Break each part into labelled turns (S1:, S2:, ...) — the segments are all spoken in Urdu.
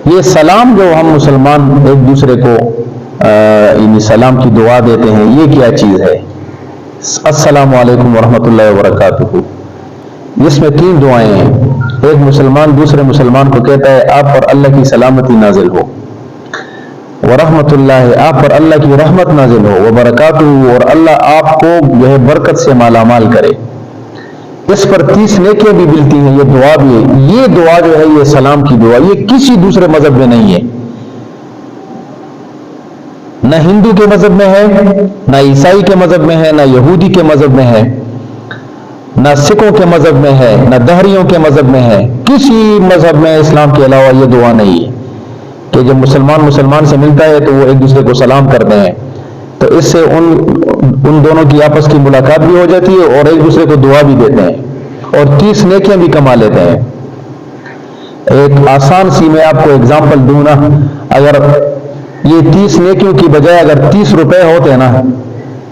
S1: یہ سلام جو ہم مسلمان ایک دوسرے کو یعنی سلام کی دعا دیتے ہیں، یہ کیا چیز ہے؟ السلام علیکم ورحمۃ اللہ وبرکاتہ، جس میں 3 دعائیں ہیں۔ ایک مسلمان دوسرے مسلمان کو کہتا ہے آپ پر اللہ کی سلامتی نازل ہو، ورحمۃ اللہ آپ پر اللہ کی رحمت نازل ہو، وبرکاتہ اور اللہ آپ کو جو ہے برکت سے مالا مال کرے۔ اس پر 30 نیکیاں بھی ملتی ہیں، یہ دعا بھی ہے۔ یہ دعا جو ہے یہ سلام کی دعا، یہ کسی دوسرے مذہب میں نہیں ہے، نہ ہندو کے مذہب میں ہے، نہ عیسائی کے مذہب میں ہے، نہ یہودی کے مذہب میں ہے، نہ سکھوں کے مذہب میں ہے، نہ دہریوں کے مذہب میں ہے۔ کسی مذہب میں اسلام کے علاوہ یہ دعا نہیں ہے کہ جب مسلمان سے ملتا ہے تو وہ ایک دوسرے کو سلام کرتے ہیں، تو اس سے ان دونوں کی آپس کی ملاقات بھی ہو جاتی ہے اور ایک دوسرے کو دعا بھی دیتے ہیں اور 30 نیکیاں بھی کما لیتے ہیں۔ ایک آسان سی میں آپ کو اگزامپل دوں نا، اگر یہ 30 نیکیوں کی بجائے اگر 30 روپے ہوتے ہیں نا،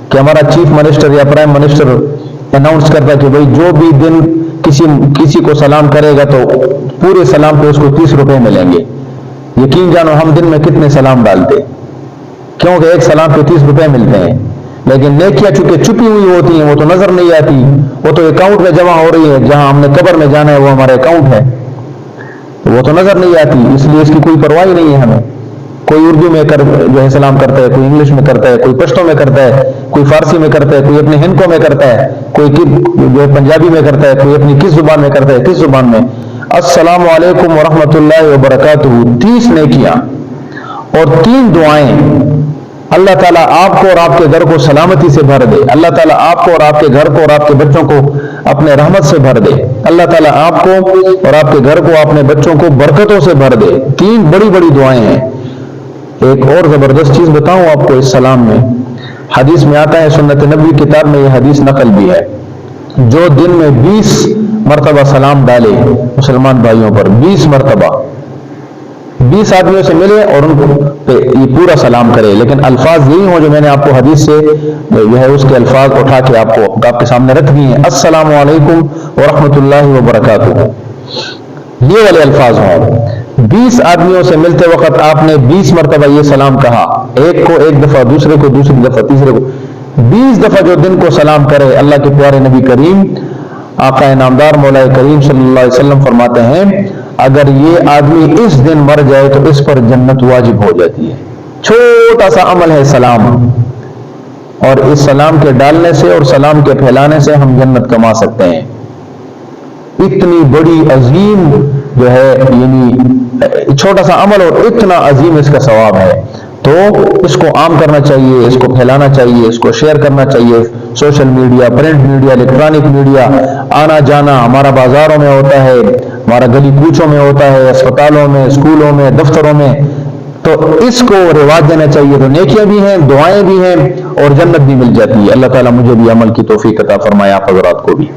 S1: کہ ہمارا چیف منسٹر یا پرائم منسٹر اناؤنس کرتا کہ بھئی جو بھی دن کسی کو سلام کرے گا تو پورے سلام پہ اس کو 30 روپے ملیں گے، یقین جانو ہم دن میں کتنے سلام ڈالتے، کیونکہ ایک سلام پہ 30 روپے ملتے ہیں۔ لیکن نیکیاں چونکہ چھپی ہوئی ہوتی ہیں، وہ تو نظر نہیں آتی، وہ تو اکاؤنٹ میں جمع ہو رہی ہے، جہاں ہم نے قبر میں جانا ہے وہ ہمارا اکاؤنٹ ہے، وہ تو نظر نہیں آتی، اس لیے اس کی کوئی پرواہ ہی نہیں ہے ہمیں۔ کوئی اردو میں جو ہے سلام کرتا ہے، کوئی انگلش میں کرتا ہے، کوئی پشتو میں کرتا ہے، کوئی فارسی میں کرتا ہے، کوئی اپنے ہندکو میں کرتا ہے، کوئی جو ہے پنجابی میں کرتا ہے، کوئی اپنی کس زبان میں کرتا ہے، کس زبان میں۔ السلام علیکم ورحمۃ اللہ وبرکاتہ، 30 نیکیاں اور 3 دعائیں۔ اللہ تعالیٰ آپ کو اور آپ کے گھر کو سلامتی سے بھر دے، اللہ تعالیٰ آپ کو اور آپ کے گھر کو اور آپ کے بچوں کو اپنے رحمت سے بھر دے، اللہ تعالیٰ آپ کو اور آپ کے گھر کو اپنے بچوں کو برکتوں سے بھر دے۔ 3 بڑی بڑی دعائیں ہیں۔ ایک اور زبردست چیز بتاؤں آپ کو اس سلام میں، حدیث میں آتا ہے، سنت نبوی کتاب میں یہ حدیث نقل بھی ہے، جو دن میں 20 مرتبہ سلام ڈالے مسلمان بھائیوں پر، 20 مرتبہ 20 آدمیوں سے ملے اور ان پہ یہ پورا سلام کرے، لیکن الفاظ یہی ہوں جو میں نے آپ کو حدیث سے جو ہے اس کے الفاظ اٹھا کے آپ کے سامنے رکھ دیے ہیں۔ السلام علیکم ورحمۃ اللہ وبرکاتہ، یہ والے الفاظ ہوں۔ 20 آدمیوں سے ملتے وقت آپ نے 20 مرتبہ یہ سلام کہا، ایک کو ایک دفعہ، دوسرے کو دوسری دفعہ، تیسرے کو 20 دفعہ جو دن کو سلام کرے۔ اللہ کے پیارے نبی کریم آقا نامدار مولا کریم صلی اللہ علیہ وسلم فرماتے ہیں اگر یہ آدمی اس دن مر جائے تو اس پر جنت واجب ہو جاتی ہے۔ چھوٹا سا عمل ہے سلام، اور اس سلام کے ڈالنے سے اور سلام کے پھیلانے سے ہم جنت کما سکتے ہیں۔ اتنی بڑی عظیم جو ہے یعنی چھوٹا سا عمل اور اتنا عظیم اس کا ثواب ہے، تو اس کو عام کرنا چاہیے، اس کو پھیلانا چاہیے، اس کو شیئر کرنا چاہیے۔ Social media, print media, electronic media, آنا جانا ہمارا بازاروں میں ہوتا ہے، ہمارا گلی کوچوں میں ہوتا ہے، اسپتالوں میں، اسکولوں میں، دفتروں میں، تو اس کو رواج دینا چاہیے۔ تو نیکیاں بھی ہیں، دعائیں بھی ہیں اور جنت بھی مل جاتی ہے۔ اللہ تعالیٰ مجھے بھی عمل کی توفیق عطا فرمائے، آپ حضرات کو بھی۔